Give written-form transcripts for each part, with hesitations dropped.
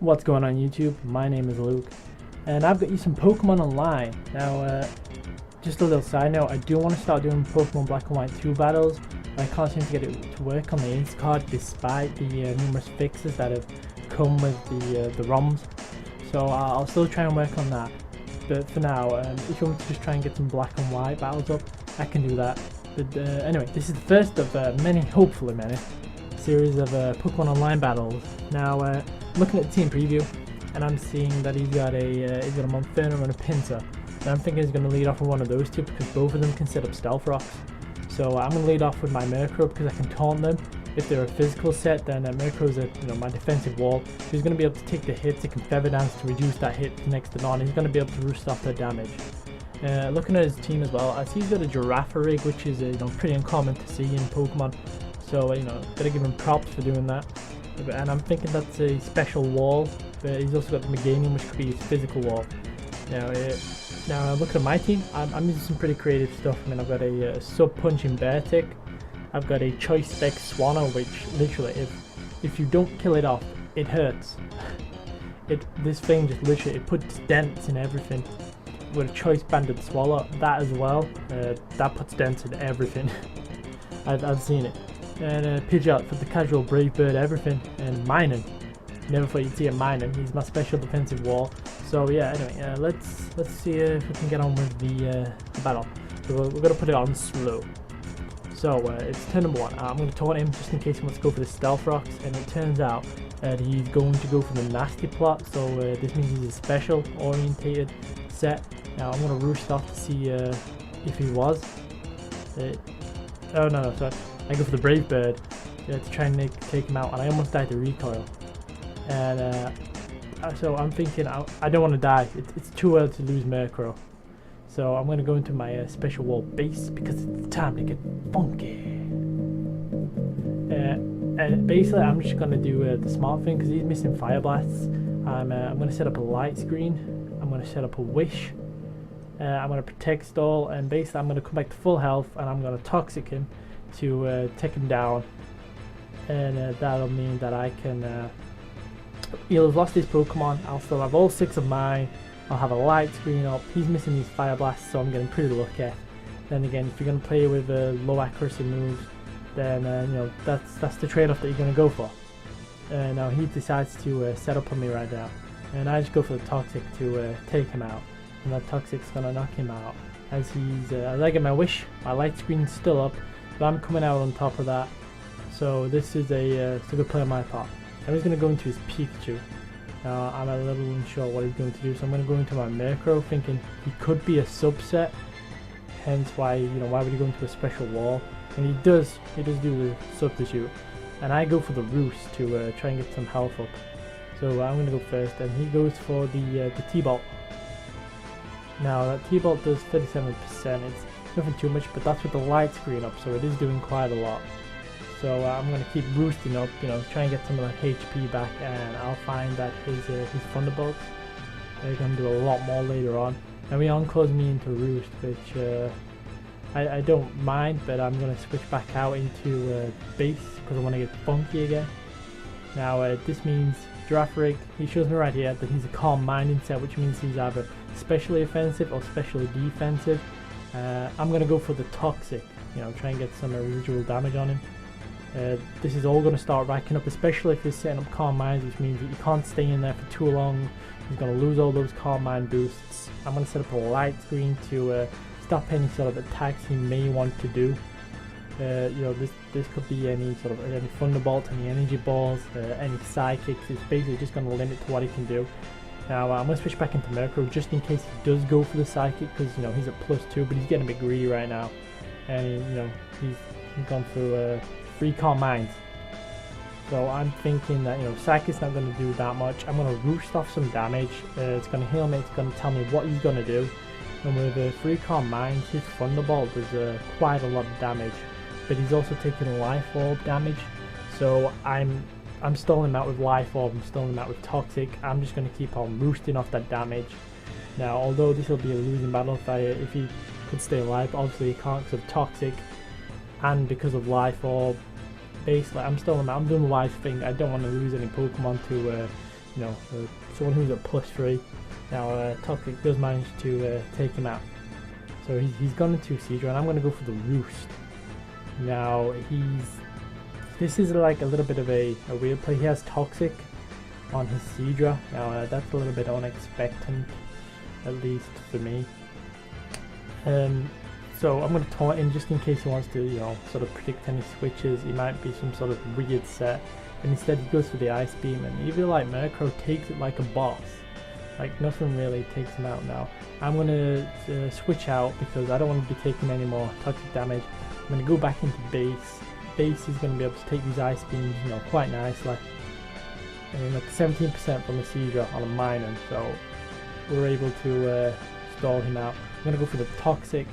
What's going on YouTube? My name is Luke and I've got you some Pokemon Online. Now just a little side note, I do want to start doing Pokemon Black and White 2 battles. I can't seem to get it to work on the Instacart despite the numerous fixes that have come with the ROMs. So I'll still try and work on that. But for now, if you want me to just try and get some Black and White battles up, I can do that. But anyway, this is the first of many, hopefully many, series of Pokemon Online battles. Now, looking at the team preview, and I'm seeing that he's got a Monferno and a Pinsir. And I'm thinking he's going to lead off with one of those two because both of them can set up Stealth Rocks. So I'm going to lead off with my Murkrow because I can taunt them. If they're a physical set, then Murkrow's my defensive wall. So he's going to be able to take the hits. He can Feather Dance to reduce that hit next to none. He's going to be able to roost off their damage. Looking at his team as well, I see he's got a Girafarig, which is pretty uncommon to see in Pokemon. So gotta give him props for doing that. And I'm thinking that's a special wall, but he's also got the Meganium, which could be his physical wall. Now looking at my team, I'm using some pretty creative stuff. I mean, I've got a sub-punching Beartick, I've got a Choice Spec Swallow, which literally, if you don't kill it off, it hurts. This thing just literally, it puts dents in everything. With a Choice Banded Swallow, that as well, that puts dents in everything. I've seen it. And Pidgeot for the casual Brave Bird everything, and Minun. Never thought you'd see a Minun. He's my special defensive wall. So yeah, anyway, let's see if we can get on with the battle. So we're gonna put it on slow. So it's turn number 1. I'm gonna taunt him just in case he wants to go for the Stealth Rocks, and it turns out that he's going to go for the Nasty Plot. So this means he's a special orientated set. Now I'm gonna roost off to see if he was. Oh no, sorry. I go for the Brave Bird to try and take him out, and I almost died to recoil. And so I'm thinking I don't want to die. It's too early to lose Murkrow. So I'm going to go into my special wall base because it's time to get funky. And basically I'm just going to do the smart thing because he's missing Fire Blasts. I'm going to set up a Light Screen. I'm going to set up a Wish. I'm going to Protect Stall, and basically I'm going to come back to full health, and I'm going to Toxic him to take him down, and that'll mean that I can he'll have lost his Pokemon. I'll still have all 6 of mine. I'll have a Light Screen up. He's missing these Fire Blasts, so I'm getting pretty lucky. Then again, if you're going to play with low accuracy moves, then that's the trade-off that you're going to go for. Now he decides to set up on me right now, and I just go for the Toxic to take him out, and that Toxic's going to knock him out. As I get my Wish, my Light Screen's still up, but I'm coming out on top of that. So this is a good play on my part. I'm just going to go into his Pikachu. Now I'm a little unsure what he's going to do, so I'm going to go into my Murkrow thinking he could be a subset. Hence why why would he go into a special wall? And he does do the substitute. And I go for the Roost to try and get some health up. So I'm going to go first, and he goes for the T-Bolt. Now that T-Bolt does 37%. It's nothing too much, but that's with the Light Screen up, so it is doing quite a lot. So I'm going to keep roosting up, try and get some of that HP back, and I'll find that his Thunderbolts are going to do a lot more later on. And he enclosed me into Roost, which I don't mind, but I'm going to switch back out into base because I want to get funky again. Now this means Girafarig, he shows me right here that he's a Calm Minding set, which means he's either specially offensive or specially defensive. I'm going to go for the Toxic, try and get some residual damage on him. This is all going to start racking up, especially if he's setting up Calm Minds, which means that you can't stay in there for too long. He's going to lose all those Calm Mind boosts. I'm going to set up a Light Screen to stop any sort of attacks he may want to do. This could be any Thunderbolt, any Energy Balls, any Psychics. It's basically just going to limit to what he can do. Now I'm going to switch back into Murkrow just in case he does go for the Psychic, because he's at +2, but he's getting a bit greedy right now, and he's gone through 3 Calm Minds. So I'm thinking that Psychic's not going to do that much. I'm going to Roost off some damage. It's going to heal me. It's going to tell me what he's going to do. And with 3 Calm Minds, his Thunderbolt does quite a lot of damage, but he's also taking Life Orb damage. So I'm stalling him out with Life Orb. I'm stalling him out with Toxic. I'm just going to keep on roosting off that damage. Now, although this will be a losing battle if he could stay alive, obviously he can't because of Toxic and because of Life Orb. Basically, I'm doing the wise thing. I don't want to lose any Pokemon to you know, someone who's at +3. Now Toxic does manage to take him out. So he's gone into Seadra, and I'm going to go for the Roost. Now this is like a little bit of a weird play. He has Toxic on his Seadra. Now that's a little bit unexpected, at least for me. So I'm going to taunt him just in case he wants to, you know, sort of predict any switches. It might be some sort of weird set, and instead he goes for the Ice Beam, and even like Murkrow takes it like a boss. Like nothing really takes him out now. I'm going to switch out because I don't want to be taking any more toxic damage. I'm going to go back into base. Base is going to be able to take these Ice Beams, you know, quite nicely. And like 17% from the Seadra on a minor, so we're able to stall him out. I'm going to go for the Toxic.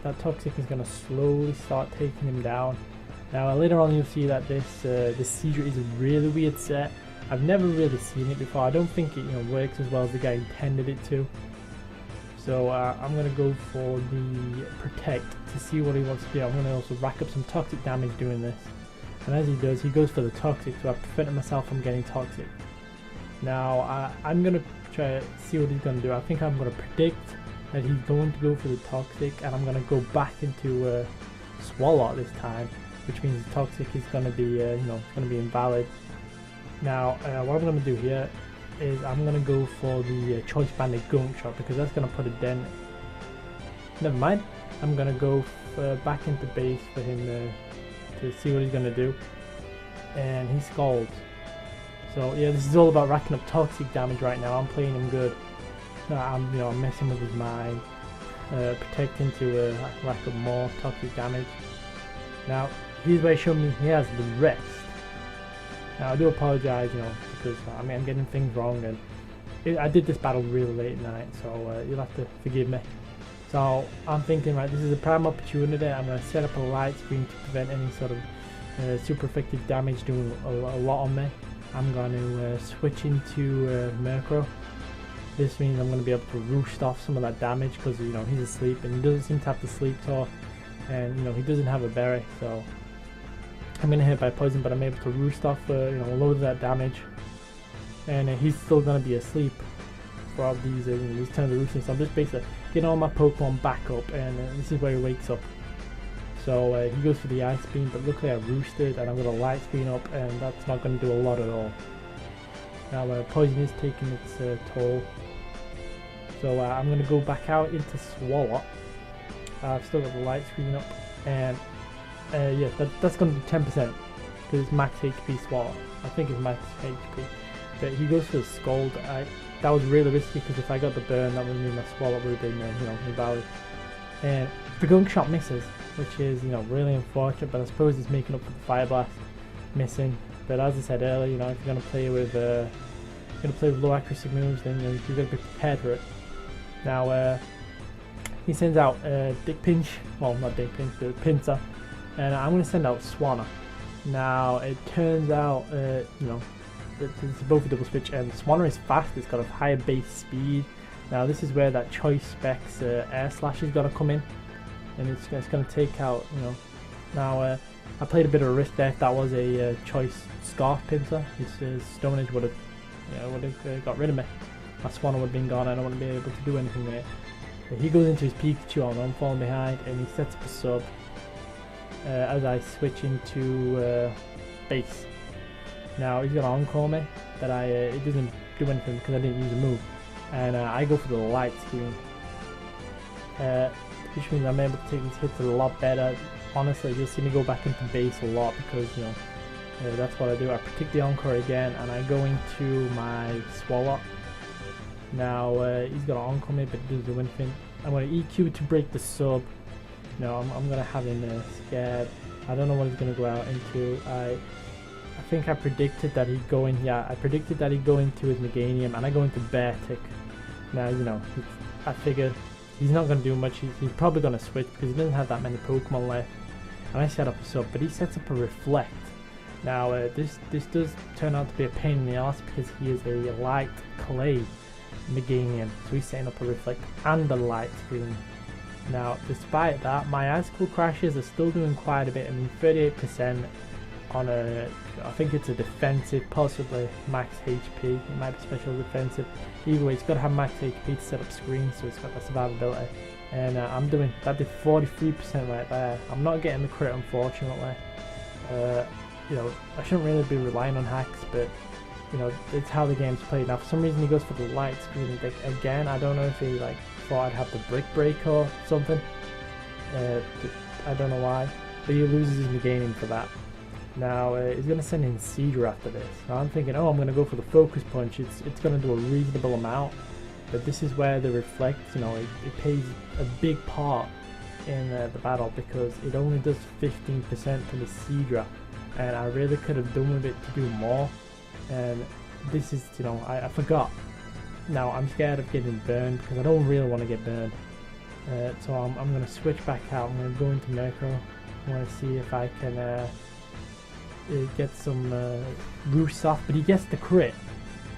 That Toxic is going to slowly start taking him down. Now later on you'll see that this Seadra is a really weird set. I've never really seen it before. I don't think it, you know, works as well as the guy intended it to. So I'm going to go for the Protect to see what he wants to do. I'm going to also rack up some toxic damage doing this. And as he does, he goes for the Toxic, so I've prevented myself from getting Toxic. Now I'm going to try to see what he's going to do. I think I'm going to predict that he's going to go for the Toxic, and I'm going to go back into Swallow this time, which means the Toxic is going to be, you know, it's going to be invalid. Now what I'm going to do here is I'm going to go for the Choice Banded Gunk Shot because that's going to put a dent. Never mind, I'm going to go back into base for him to see what he's going to do, and he Scalds. So yeah, this is all about racking up toxic damage right now. I'm playing him good. I'm, you know, I'm messing with his mind, protecting to rack up more toxic damage. Now here's where he showed me he has the rest. Now I do apologise, you know, because I mean I'm getting things wrong, and I did this battle really late at night, so you'll have to forgive me. So I'm thinking, right, this is a prime opportunity. I'm going to set up a light screen to prevent any sort of super effective damage doing a lot on me. I'm going to switch into Murkrow. This means I'm going to be able to roost off some of that damage because, you know, he's asleep and he doesn't seem to have the sleep talk, and you know he doesn't have a berry, so I'm going to hit by poison, but I'm able to roost off you know, a load of that damage, and he's still going to be asleep for all these these turns of roosting. So I'm just basically getting all my Pokemon back up, and this is where he wakes up. So he goes for the Ice Beam, but luckily I roosted and I'm going to Light Screen up, and that's not going to do a lot at all. Now poison is taking its toll, so I'm going to go back out into Swallow. I've still got the Light Screen up, and yeah, that's going to do 10% because it's max HP Swallow. I think it's max HP, but he goes for the Scald. That was really risky because if I got the burn, that would mean my Swallow would have been, you know, invalid. And the Gunk Shot misses, which is, you know, really unfortunate. But I suppose it's making up for the Fire Blast missing. But as I said earlier, you know, if you're gonna play with low accuracy moves, then, you know, you've got to be prepared for it. Now he sends out Dick Pinch, well, not Dick Pinch, but Pinsir, and I'm gonna send out Swanna. Now it turns out, you know, it's both a double switch, and Swanna is fast. It's got a higher base speed. Now this is where that Choice Specs Air Slash is gonna come in, and it's gonna take out, you know. Now I played a bit of a risk there. If that was a Choice Scarf Pinsir, his Stone Edge would have got rid of me. My Swanna would have been gone. I don't want to be able to do anything with it. But he goes into his Pikachu, and I'm falling behind, and he sets up a sub as I switch into base. Now he's gonna Encore me, but it doesn't do anything because I didn't use a move, and I go for the Light Screen, which means I'm able to take these hits a lot better. Honestly, you'll see me go back into base a lot because, you know, that's what I do. I protect the Encore again, and I go into my Swallow. Now he's gonna Encore me, but it doesn't do anything. I'm gonna EQ to break the sub. No, I'm gonna have him scared. I don't know what he's gonna go out into. I think I predicted that he'd go in. Yeah, I predicted that he'd go into his Meganium, and I go into Beartic. Now, you know, I figure he's not going to do much. He's probably going to switch because he doesn't have that many Pokemon left. And I set up a sub, but he sets up a Reflect. Now, this does turn out to be a pain in the ass because he is a Light Clay Meganium. So he's setting up a Reflect and a Light Screen. Now, despite that, my Icicle Crashes are still doing quite a bit. I mean, 38%. on a, I think it's a defensive, possibly max HP. It might be special defensive. Either way, it's got to have max HP to set up screens, so it's got the survivability. And I'm doing that, did 43% right there. I'm not getting the crit, unfortunately. You know, I shouldn't really be relying on hacks, but you know, it's how the game's played. Now, for some reason, he goes for the light screen again. I don't know if he like thought I'd have the brick break or something. I don't know why, but he loses in the game for that. Now he's going to send in Cedar after this. Now I'm thinking, oh, I'm going to go for the focus punch. It's going to do a reasonable amount, but this is where the reflect, you know, it plays a big part in the battle, because it only does 15% to the Cedar, and I really could have done with it to do more. And this is, you know, I forgot. Now I'm scared of getting burned because I don't really want to get burned. So I'm going to switch back out. I'm going to go into Micro. I want to see if I can get some roosts off, but he gets the crit.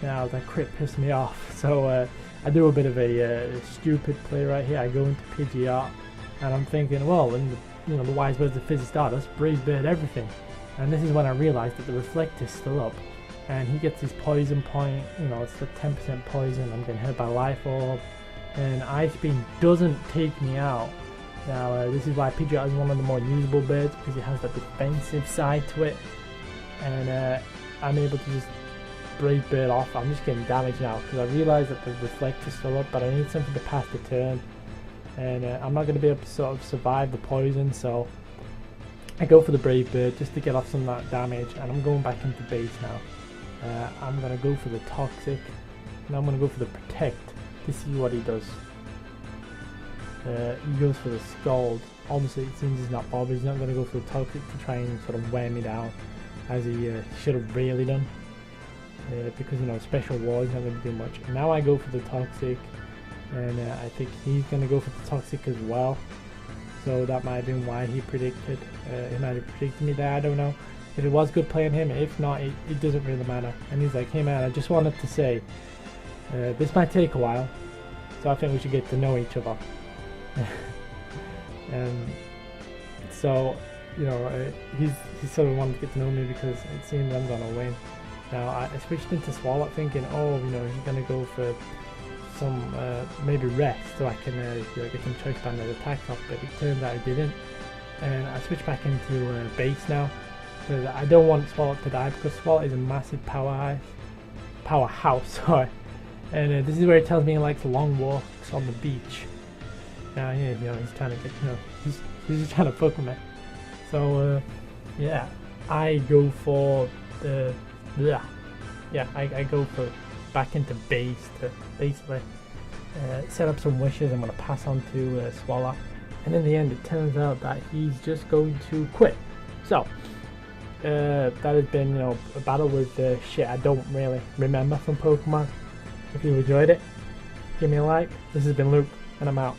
Now that crit pissed me off, so I do a bit of a stupid play right here. I go into Pidgeot, and I'm thinking, well, in the, you know, the wise words of Fizzy Stardust, Brave Bird everything. And this is when I realised that the reflect is still up, and he gets his poison point. You know, it's a 10% poison. I'm getting hit by Life Orb, and Ice Beam doesn't take me out. Now this is why Pidgeot is one of the more usable birds, because it has that defensive side to it, and I'm able to just Brave Bird off. I'm just getting damage now because I realise that the reflect is still up, but I need something to pass the turn, and I'm not going to be able to sort of survive the poison, so I go for the Brave Bird just to get off some of that damage, and I'm going back into base now. I'm going to go for the Toxic, and I'm going to go for the Protect to see what he does. He goes for the Scald. Obviously it seems he's not bothered. He's not going to go for the Toxic to try and sort of wear me down, as he should have really done, because, you know, Special War is not going to do much. Now I go for the Toxic, and I think he's going to go for the Toxic as well, so that might have been why he predicted. He might have predicted me there, I don't know. If it was good playing him, if not, it doesn't really matter. And he's like, hey man, I just wanted to say, this might take a while, so I think we should get to know each other. So, you know, he's sort of wanted to get to know me because it seems I'm gonna win. Now I switched into Swallow thinking, oh, you know, he's gonna go for some maybe rest so I can you know, get some choice banded attacks off, but it turns out I didn't. And I switched back into base now because I don't want Swallow to die, because Swallow is a massive powerhouse. Sorry. And this is where it tells me he likes long walks on the beach. Now, yeah, you know, he's trying to get, you know, he's just trying to fuck with me. So, yeah, I go for the, I go for back into base to basically set up some wishes. I'm going to pass on to Swallow. And in the end, it turns out that he's just going to quit. So, that has been, you know, a battle with shit I don't really remember from Pokemon. If you enjoyed it, give me a like. This has been Luke, and I'm out.